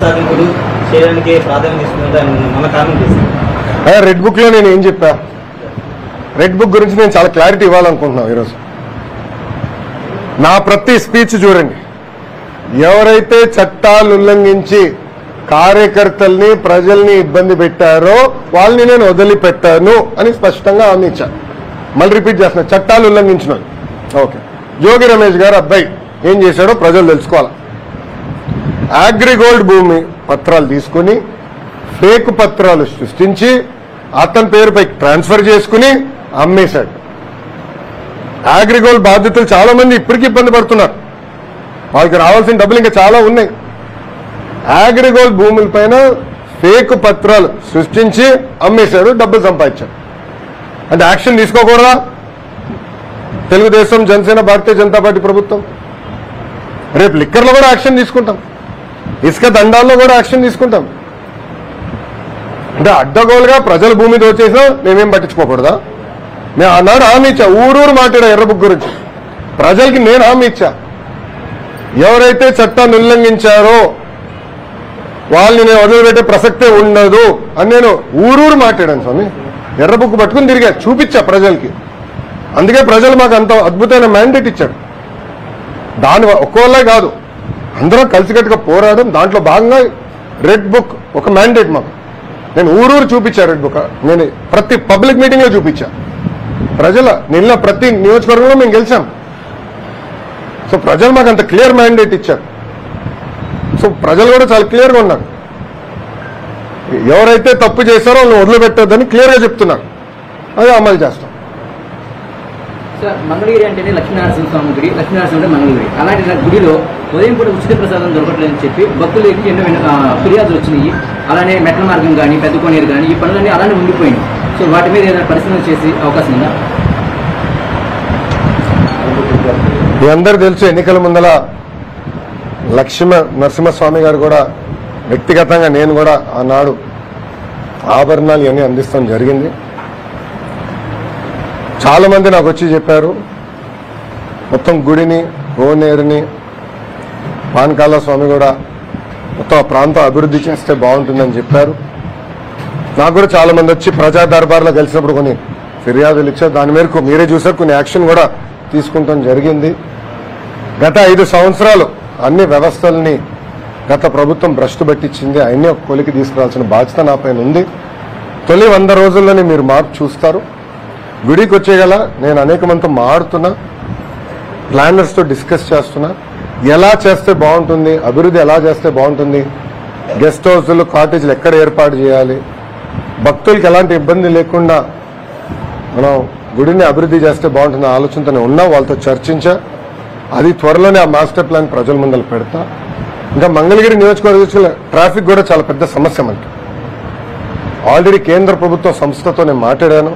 చేయడానికి ప్రాధాన్యత ఇస్తుందని మన కారణం చేశారు. రెడ్ బుక్ లో నేను ఏం చెప్పా, రెడ్ బుక్ గురించి నేను చాలా క్లారిటీ ఇవ్వాలనుకుంటున్నాను ఈరోజు. నా ప్రతి స్పీచ్ చూడండి, ఎవరైతే చట్టాలు ఉల్లంఘించి కార్యకర్తల్ని ప్రజల్ని ఇబ్బంది పెట్టారో వాళ్ళని నేను వదిలిపెట్టాను అని స్పష్టంగా హామీ ఇచ్చాను. మళ్ళీ రిపీట్ చేస్తున్నా, చట్టాలు ఉల్లంఘించిన ఓకే. జోగి రమేష్ గారు అబ్బాయి ఏం చేశాడో ప్రజలు తెలుసుకోవాలి. అగ్రిగోల్డ్ భూమి పత్రాలు తీసుకుని ఫేక్ పత్రాలు సృష్టించి అతని పేరుపై ట్రాన్స్ఫర్ చేసుకుని అమ్మేశాడు. అగ్రిగోల్డ్ బాధితులు చాలా మంది ఇప్పటికీ ఇబ్బంది పడుతున్నారు, వాళ్ళకి రావాల్సిన డబ్బులు ఇంకా చాలా ఉన్నాయి. అగ్రిగోల్డ్ భూముల పైన ఫేక్ పత్రాలు సృష్టించి అమ్మేశాడు, డబ్బులు సంపాదించాడు. అంటే యాక్షన్ తీసుకోకూడదా? తెలుగుదేశం, జనసేన, భారతీయ జనతా పార్టీ ప్రభుత్వం రేపు లిక్కర్లో కూడా యాక్షన్ తీసుకుంటాం, ఇసుక దండాల్లో కూడా యాక్షన్ తీసుకుంటాం. అంటే అడ్డగోలుగా ప్రజల భూమి దోచేసినా మేమేం పట్టించుకోకూడదా? నేను ఆనాడు హామీ ఇచ్చా, ఊరూరు మాట్లాడా ఎర్ర బుక్ గురించి. ప్రజలకి నేను హామీ ఇచ్చా, ఎవరైతే చట్టాన్ని ఉల్లంఘించారో వాళ్ళని నేను వదిలిపెట్టే ప్రసక్తే ఉండదు అని నేను ఊరూరు మాట్లాడాను స్వామి. ఎర్ర బుక్ పట్టుకుని తిరిగా చూపించా ప్రజలకి. అందుకే ప్రజలు మాకు అంత అద్భుతమైన మ్యాండేట్ ఇచ్చారు. దాని ఒక్కోళ్ళే కాదు, అందరం కలిసికట్టుగా పోరాడడం. దాంట్లో భాగంగా రెడ్ బుక్ ఒక మ్యాండేట్ మాకు. నేను ఊరూరు చూపించా రెడ్ బుక్. నేను ప్రతి పబ్లిక్ మీటింగ్ లో చూపించా. ప్రజల నిన్న ప్రతి నియోజకవర్గంలో మేము గెలిచాం. సో ప్రజలు మాకు అంత క్లియర్ మ్యాండేట్ ఇచ్చారు. సో ప్రజలు కూడా చాలా క్లియర్గా ఉన్నారు, ఎవరైతే తప్పు చేశారో వాళ్ళని వదిలిపెట్టొద్దని క్లియర్గా చెప్తున్నారు. అదే అమలు చేస్తాం. సార్, మంగళగిరి అంటేనే లక్ష్మీనరసింహ స్వామి గుడి, లక్ష్మీనరసింహ అంటే మంగళగిరి. అలాంటి గుడిలో ఉదయం పూట ఉచిత ప్రసాదం దొరకట్లేదని చెప్పి భక్తులకి ఎన్నో ఫిర్యాదులు వచ్చినాయి. అలానే మెట్ల మార్గం కానీ, పెద్ద కోనేరు కానీ, ఈ పనులన్నీ అలానే ఉండిపోయినాయి. సో వాటి మీద ఏదైనా పరిశీలన చేసే అవకాశం ఉందా? మీ అందరూ తెలుసు, ఎన్నికల ముందల నరసింహస్వామి గారు కూడా వ్యక్తిగతంగా నేను కూడా ఆనాడు ఆభరణాలు ఇవన్నీ అందిస్తాం జరిగింది. చాలా మంది నాకు వచ్చి చెప్పారు, మొత్తం గుడిని, కోనేరుని, పానకాల స్వామి కూడా మొత్తం ఆ ప్రాంతం అభివృద్ధి చేస్తే బాగుంటుందని చెప్పారు. నాకు కూడా చాలా మంది వచ్చి ప్రజా దర్బార్లో కలిసినప్పుడు కొన్ని ఫిర్యాదులు ఇచ్చారు. దాని మేరకు మీరే చూసారు, కొన్ని యాక్షన్ కూడా తీసుకుంటాం జరిగింది. గత 5 సంవత్సరాలు అన్ని వ్యవస్థల్ని గత ప్రభుత్వం భ్రష్టు పట్టించింది. అన్నీ ఒక కొలికి తీసుకురావాల్సిన బాధ్యత నా పైన ఉంది. తొలి 100 రోజుల్లోనే మీరు మార్పు చూస్తారు. గుడికి వచ్చేగల నేను అనేక మందితో మాడుతున్నా, ప్లానర్స్తో డిస్కస్ చేస్తున్నా, ఎలా చేస్తే బాగుంటుంది, అభివృద్ధి ఎలా చేస్తే బాగుంటుంది, గెస్ట్ హౌస్లు, కాటేజీలు ఎక్కడ ఏర్పాటు చేయాలి, భక్తులకి ఎలాంటి ఇబ్బంది లేకుండా మనం గుడిని అభివృద్ధి చేస్తే బాగుంటుంది ఆలోచనతోనే ఉన్నా. వాళ్ళతో చర్చించా. అది త్వరలోనే ఆ మాస్టర్ ప్లాన్ ప్రజల ముందర పెడతా. ఇంకా మంగళగిరి నియోజకవర్గ ట్రాఫిక్ కూడా చాలా పెద్ద సమస్య మనకి. ఆల్రెడీ కేంద్ర ప్రభుత్వ సంస్థతో నేను మాట్లాడాను,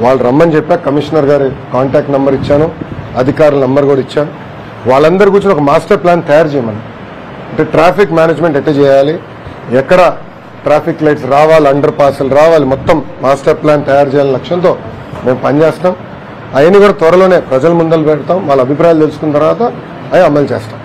వాళ్ళు రమ్మని చెప్పా. కమిషనర్ గారి కాంటాక్ట్ నెంబర్ ఇచ్చాను, అధికారుల నెంబర్ కూడా ఇచ్చాను. వాళ్ళందరి గురించి ఒక మాస్టర్ ప్లాన్ తయారు చేయమని. అంటే ట్రాఫిక్ మేనేజ్మెంట్ ఎట్లా చేయాలి, ఎక్కడ ట్రాఫిక్ లైట్స్ రావాలి, అండర్ పాస్లు రావాలి, మొత్తం మాస్టర్ ప్లాన్ తయారు చేయాలని లక్ష్యంతో మేము పనిచేస్తాం. అవన్నీ కూడా త్వరలోనే ప్రజల ముందర పెడతాం. వాళ్ళ అభిప్రాయాలు తెలుసుకున్న తర్వాత అవి అమలు చేస్తాం.